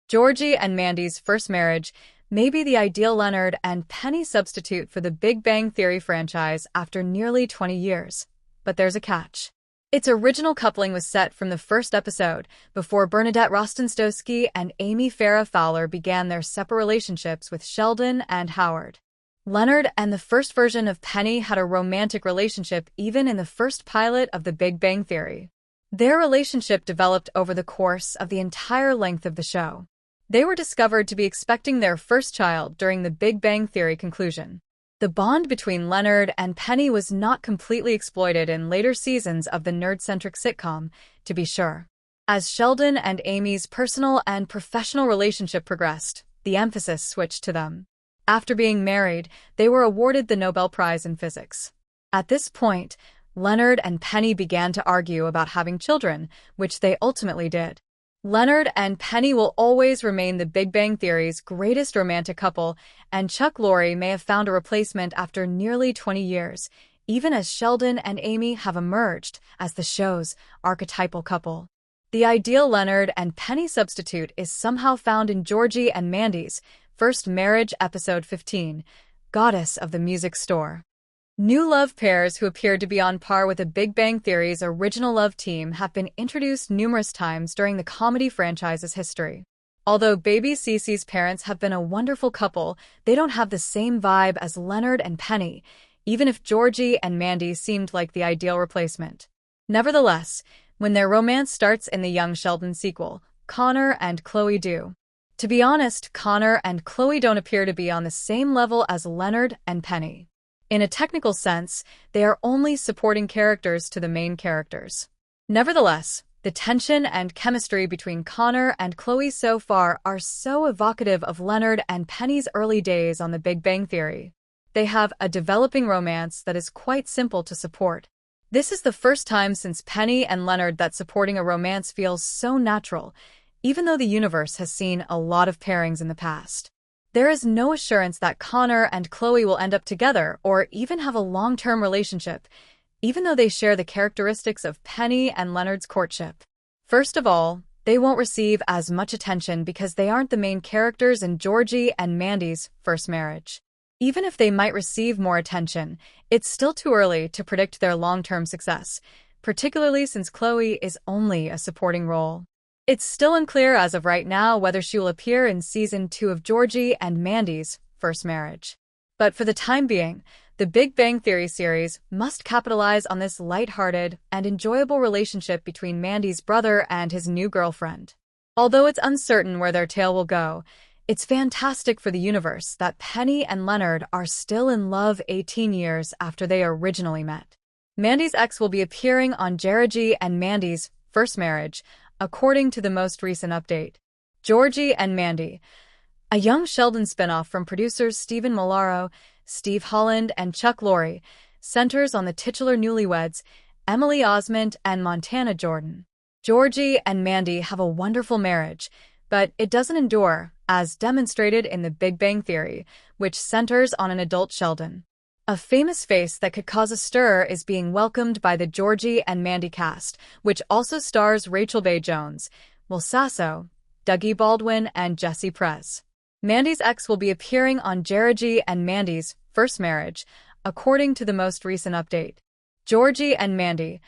Georgie and Mandy's first marriage may be the ideal Leonard and Penny substitute for the Big Bang Theory franchise after nearly 20 years. But there's a catch. Its original coupling was set from the first episode, before Bernadette Rostenstowski and Amy Farrah Fowler began their separate relationships with Sheldon and Howard. Leonard and the first version of Penny had a romantic relationship even in the first pilot of The Big Bang Theory. Their relationship developed over the course of the entire length of the show. They were discovered to be expecting their first child during The Big Bang Theory conclusion. The bond between Leonard and Penny was not completely exploited in later seasons of the nerd-centric sitcom, to be sure. As Sheldon and Amy's personal and professional relationship progressed, the emphasis switched to them. After being married, they were awarded the Nobel Prize in Physics. At this point, Leonard and Penny began to argue about having children, which they ultimately did. Leonard and Penny will always remain the Big Bang Theory's greatest romantic couple, and Chuck Lorre may have found a replacement after nearly 20 years, even as Sheldon and Amy have emerged as the show's archetypal couple. The ideal Leonard and Penny substitute is somehow found in Georgie and Mandy's first marriage episode 15, Goddess of the Music Store. New love pairs who appeared to be on par with The Big Bang Theory's original love team have been introduced numerous times during the comedy franchise's history. Although baby Cece's parents have been a wonderful couple, they don't have the same vibe as Leonard and Penny, even if Georgie and Mandy seemed like the ideal replacement. Nevertheless, when their romance starts in the Young Sheldon sequel, Connor and Chloe do. To be honest, Connor and Chloe don't appear to be on the same level as Leonard and Penny. In a technical sense, they are only supporting characters to the main characters. Nevertheless, the tension and chemistry between Connor and Chloe so far are so evocative of Leonard and Penny's early days on The Big Bang Theory. They have a developing romance that is quite simple to support. This is the first time since Penny and Leonard that supporting a romance feels so natural, even though the universe has seen a lot of pairings in the past. There is no assurance that Connor and Chloe will end up together or even have a long-term relationship, even though they share the characteristics of Penny and Leonard's courtship. First of all, they won't receive as much attention because they aren't the main characters in Georgie and Mandy's first marriage. Even if they might receive more attention, it's still too early to predict their long-term success, particularly since Chloe is only a supporting role. It's still unclear as of right now whether she will appear in Season 2 of Georgie and Mandy's first marriage. But for the time being, the Big Bang Theory series must capitalize on this lighthearted and enjoyable relationship between Mandy's brother and his new girlfriend. Although it's uncertain where their tale will go, it's fantastic for the universe that Penny and Leonard are still in love 18 years after they originally met. Mandy's ex will be appearing on Georgie and Mandy's first marriage, according to the most recent update. Georgie and Mandy, a Young Sheldon spinoff from producers Stephen Millaro, Steve Holland, and Chuck Lorre, centers on the titular newlyweds, Emily Osment and Montana Jordan. Georgie and Mandy have a wonderful marriage, but it doesn't endure, as demonstrated in The Big Bang Theory, which centers on an adult Sheldon. A famous face that could cause a stir is being welcomed by the Georgie and Mandy cast, which also stars Rachel Bay Jones, Will Sasso, Dougie Baldwin, and Jesse Prez. Mandy's ex will be appearing on Georgie and Mandy's first marriage, according to the most recent update. Georgie and Mandy,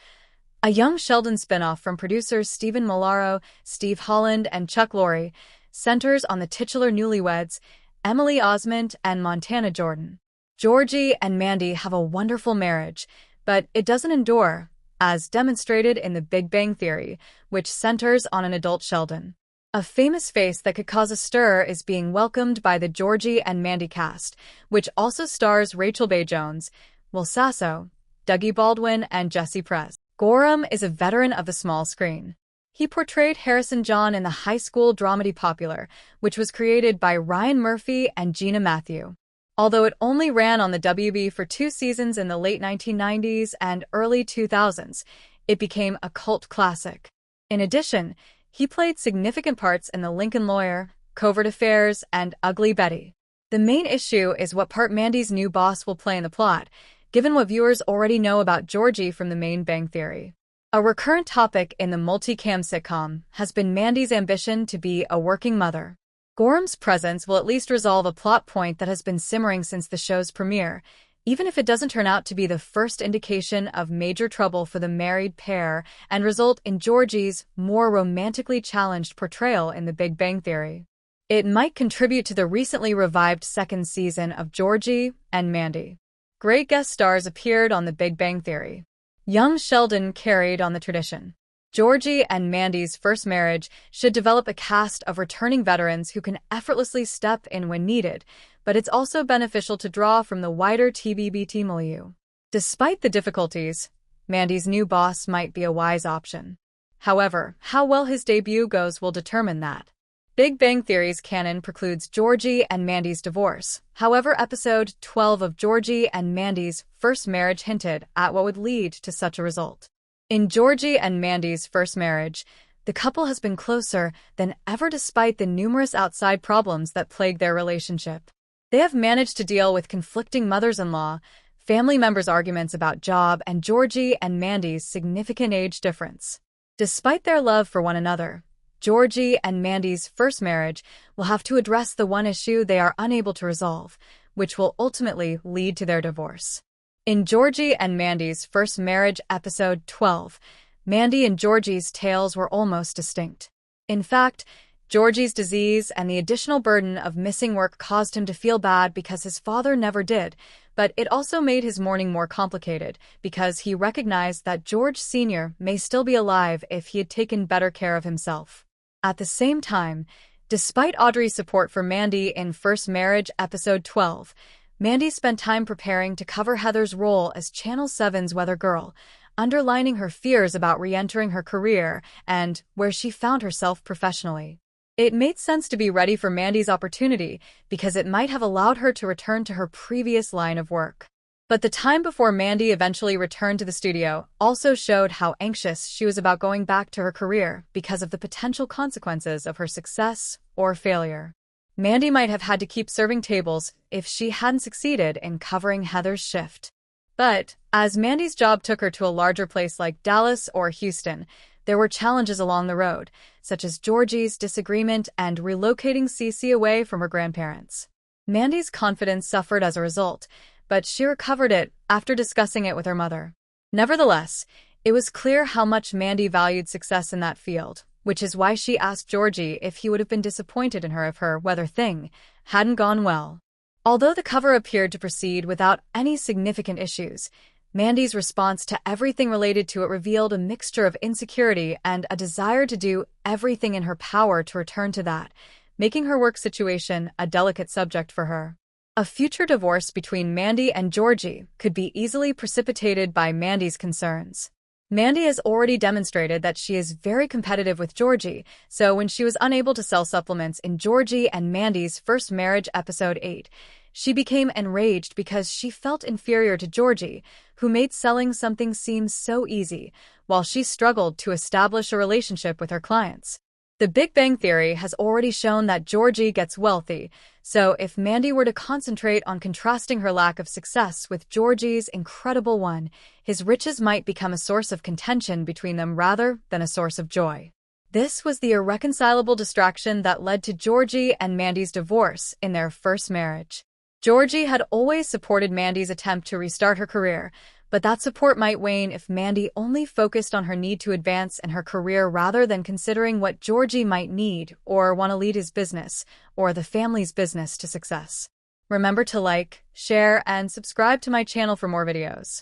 a Young Sheldon spinoff from producers Stephen Millaro, Steve Holland, and Chuck Lorre, centers on the titular newlyweds, Emily Osment and Montana Jordan. Georgie and Mandy have a wonderful marriage, but it doesn't endure, as demonstrated in The Big Bang Theory, which centers on an adult Sheldon. A famous face that could cause a stir is being welcomed by the Georgie and Mandy cast, which also stars Rachel Bay Jones, Will Sasso, Dougie Baldwin, and Jesse Prez. Gorham is a veteran of the small screen. He portrayed Harrison John in the high school dramedy Popular, which was created by Ryan Murphy and Gina Matthew. Although it only ran on the WB for 2 seasons in the late 1990s and early 2000s, it became a cult classic. In addition, he played significant parts in The Lincoln Lawyer, Covert Affairs, and Ugly Betty. The main issue is what part Mandy's new boss will play in the plot, given what viewers already know about Georgie from The Main Bang Theory. A recurrent topic in the multicam sitcom has been Mandy's ambition to be a working mother. Gorham's presence will at least resolve a plot point that has been simmering since the show's premiere, even if it doesn't turn out to be the first indication of major trouble for the married pair and result in Georgie's more romantically challenged portrayal in The Big Bang Theory. It might contribute to the recently revived second season of Georgie and Mandy. Great guest stars appeared on The Big Bang Theory. Young Sheldon carried on the tradition. Georgie and Mandy's first marriage should develop a cast of returning veterans who can effortlessly step in when needed, but it's also beneficial to draw from the wider TBBT milieu. Despite the difficulties, Mandy's new boss might be a wise option. However, how well his debut goes will determine that. Big Bang Theory's canon precludes Georgie and Mandy's divorce. However, episode 12 of Georgie and Mandy's first marriage hinted at what would lead to such a result. In Georgie and Mandy's first marriage, the couple has been closer than ever despite the numerous outside problems that plague their relationship. They have managed to deal with conflicting mothers-in-law, family members' arguments about job, and Georgie and Mandy's significant age difference. Despite their love for one another, Georgie and Mandy's first marriage will have to address the one issue they are unable to resolve, which will ultimately lead to their divorce. In Georgie and Mandy's first marriage episode 12, Mandy and Georgie's tales were almost distinct. In fact, Georgie's disease and the additional burden of missing work caused him to feel bad because his father never did, but it also made his mourning more complicated because he recognized that George Sr. may still be alive if he had taken better care of himself. At the same time, despite Audrey's support for Mandy in First Marriage episode 12, Mandy spent time preparing to cover Heather's role as Channel 7's weather girl, underlining her fears about re-entering her career and where she found herself professionally. It made sense to be ready for Mandy's opportunity because it might have allowed her to return to her previous line of work. But the time before Mandy eventually returned to the studio also showed how anxious she was about going back to her career because of the potential consequences of her success or failure. Mandy might have had to keep serving tables if she hadn't succeeded in covering Heather's shift. But as Mandy's job took her to a larger place like Dallas or Houston, there were challenges along the road, such as Georgie's disagreement and relocating Cece away from her grandparents. Mandy's confidence suffered as a result, but she recovered it after discussing it with her mother. Nevertheless, it was clear how much Mandy valued success in that field, which is why she asked Georgie if he would have been disappointed in her if her weather thing hadn't gone well. Although the cover appeared to proceed without any significant issues, Mandy's response to everything related to it revealed a mixture of insecurity and a desire to do everything in her power to return to that, making her work situation a delicate subject for her. A future divorce between Mandy and Georgie could be easily precipitated by Mandy's concerns. Mandy has already demonstrated that she is very competitive with Georgie, so when she was unable to sell supplements in Georgie and Mandy's first marriage episode 8, she became enraged because she felt inferior to Georgie, who made selling something seem so easy, while she struggled to establish a relationship with her clients. The Big Bang Theory has already shown that Georgie gets wealthy, so if Mandy were to concentrate on contrasting her lack of success with Georgie's incredible one, his riches might become a source of contention between them rather than a source of joy. This was the irreconcilable distraction that led to Georgie and Mandy's divorce in their first marriage. Georgie had always supported Mandy's attempt to restart her career, but that support might wane if Mandy only focused on her need to advance in her career rather than considering what Georgie might need or want to lead his business or the family's business to success. Remember to like, share, and subscribe to my channel for more videos.